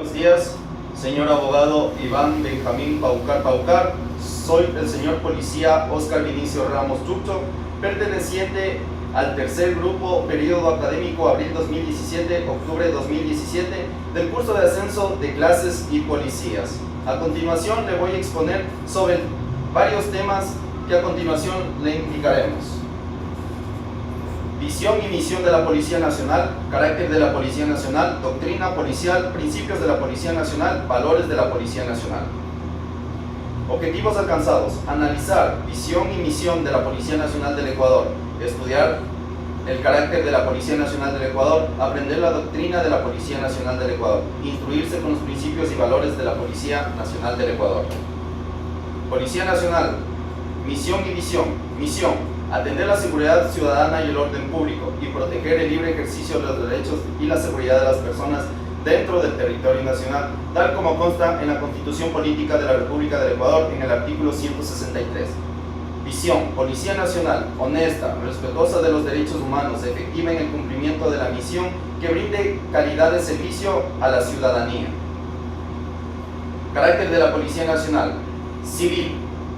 Buenos días, señor abogado Iván Benjamín Paucar. Soy el señor policía Oscar Vinicio Ramos Chucho, perteneciente al tercer grupo periodo académico abril 2017, octubre 2017 del curso de ascenso de clases y policías. A continuación le voy a exponer sobre varios temas que a continuación le indicaremos. Visión y misión de la Policía Nacional, carácter de la Policía Nacional, doctrina policial, principios de la Policía Nacional, valores de la Policía Nacional. Objetivos alcanzados: analizar visión y misión de la Policía Nacional del Ecuador, estudiar el carácter de la Policía Nacional del Ecuador, aprender la doctrina de la Policía Nacional del Ecuador, instruirse con los principios y valores de la Policía Nacional del Ecuador. Policía Nacional, misión y visión. Misión: atender la seguridad ciudadana y el orden público y proteger el libre ejercicio de los derechos y la seguridad de las personas dentro del territorio nacional, tal como consta en la Constitución Política de la República del Ecuador en el artículo 163. Visión: Policía Nacional, honesta, respetuosa de los derechos humanos, efectiva en el cumplimiento de la misión, que brinde calidad de servicio a la ciudadanía. Carácter de la Policía Nacional, civil.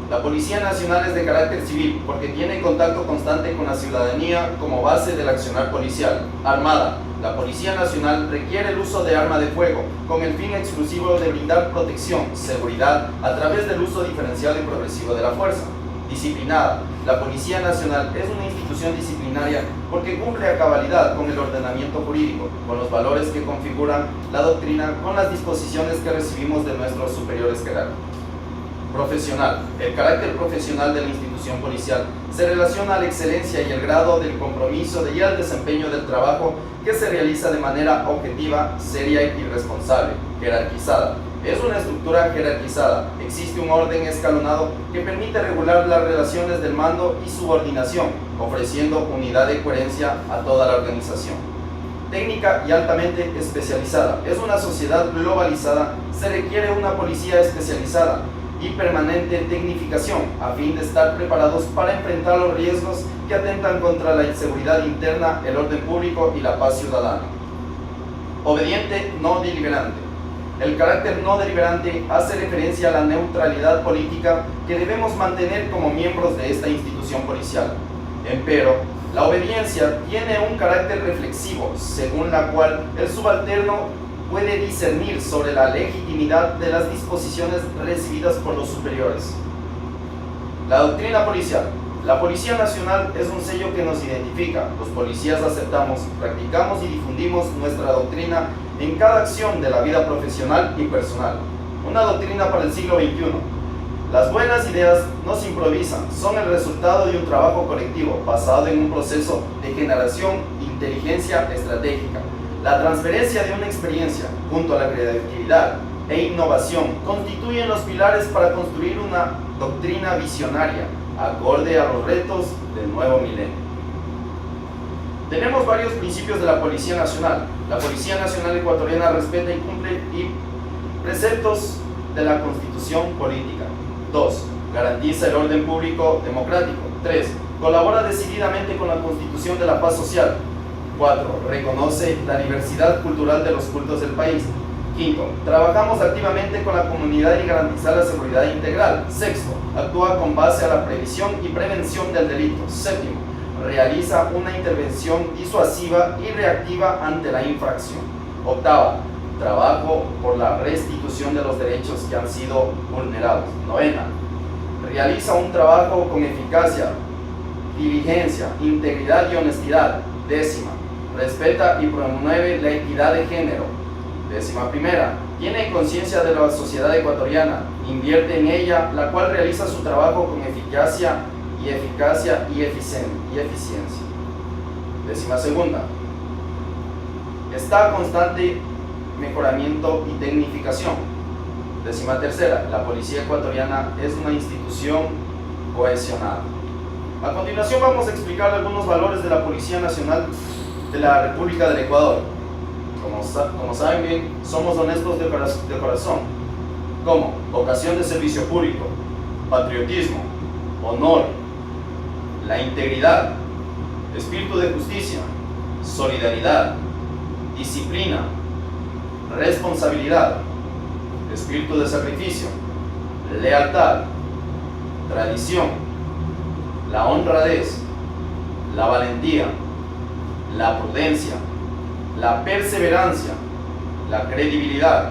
La Policía Nacional es de carácter civil porque tiene contacto constante con la ciudadanía como base del accionar policial. Armada. La Policía Nacional requiere el uso de arma de fuego con el fin exclusivo de brindar protección, seguridad a través del uso diferenciado y progresivo de la fuerza. Disciplinada. La Policía Nacional es una institución disciplinaria porque cumple a cabalidad con el ordenamiento jurídico, con los valores que configuran la doctrina, con las disposiciones que recibimos de nuestros superiores jerárquicos. Profesional. El carácter profesional de la institución policial se relaciona a la excelencia y el grado del compromiso y al desempeño del trabajo que se realiza de manera objetiva, seria y responsable. Jerarquizada. Es una estructura jerarquizada. Existe un orden escalonado que permite regular las relaciones del mando y subordinación, ofreciendo unidad de coherencia a toda la organización. Técnica y altamente especializada. Es una sociedad globalizada. Se requiere una policía especializada y permanente tecnificación a fin de estar preparados para enfrentar los riesgos que atentan contra la inseguridad interna, el orden público y la paz ciudadana. Obediente, no deliberante. El carácter no deliberante hace referencia a la neutralidad política que debemos mantener como miembros de esta institución policial. Empero, la obediencia tiene un carácter reflexivo, según la cual el subalterno puede discernir sobre la legitimidad de las disposiciones recibidas por los superiores. La doctrina policial. La Policía Nacional es un sello que nos identifica. Los policías aceptamos, practicamos y difundimos nuestra doctrina en cada acción de la vida profesional y personal. Una doctrina para el siglo XXI. Las buenas ideas no se improvisan, son el resultado de un trabajo colectivo basado en un proceso de generación de inteligencia estratégica. La transferencia de una experiencia, junto a la creatividad e innovación, constituyen los pilares para construir una doctrina visionaria, acorde a los retos del nuevo milenio. Tenemos varios principios de la Policía Nacional. La Policía Nacional ecuatoriana respeta y cumple preceptos de la Constitución Política. 2. Garantiza el orden público democrático. 3. Colabora decididamente con la Constitución de la paz social. 4. Reconoce la diversidad cultural de los cultos del país. 5. Trabajamos activamente con la comunidad y garantizar la seguridad integral. 6. Actúa con base a la previsión y prevención del delito. 7. Realiza una intervención disuasiva y reactiva ante la infracción. 8. Trabajo por la restitución de los derechos que han sido vulnerados. 9. Realiza un trabajo con eficacia, diligencia, integridad y honestidad. 10. Respeta y promueve la equidad de género. 11. Tiene conciencia de la sociedad ecuatoriana, invierte en ella, la cual realiza su trabajo con eficacia y eficiencia. 12. Está constante mejoramiento y tecnificación. 13. La Policía Ecuatoriana es una institución cohesionada. A continuación vamos a explicar algunos valores de la Policía Nacional de la República del Ecuador. Como saben bien, somos honestos de corazón, como vocación de servicio público, patriotismo, honor, la integridad, espíritu de justicia, solidaridad, disciplina, responsabilidad, espíritu de sacrificio, lealtad, tradición, la honradez, la valentía, la prudencia, la perseverancia, la credibilidad,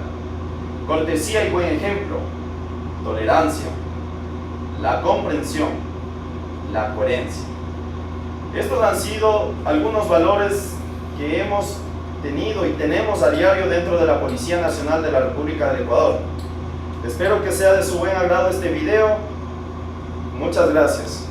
cortesía y buen ejemplo, tolerancia, la comprensión, la coherencia. Estos han sido algunos valores que hemos tenido y tenemos a diario dentro de la Policía Nacional de la República del Ecuador. Espero que sea de su buen agrado este video. Muchas gracias.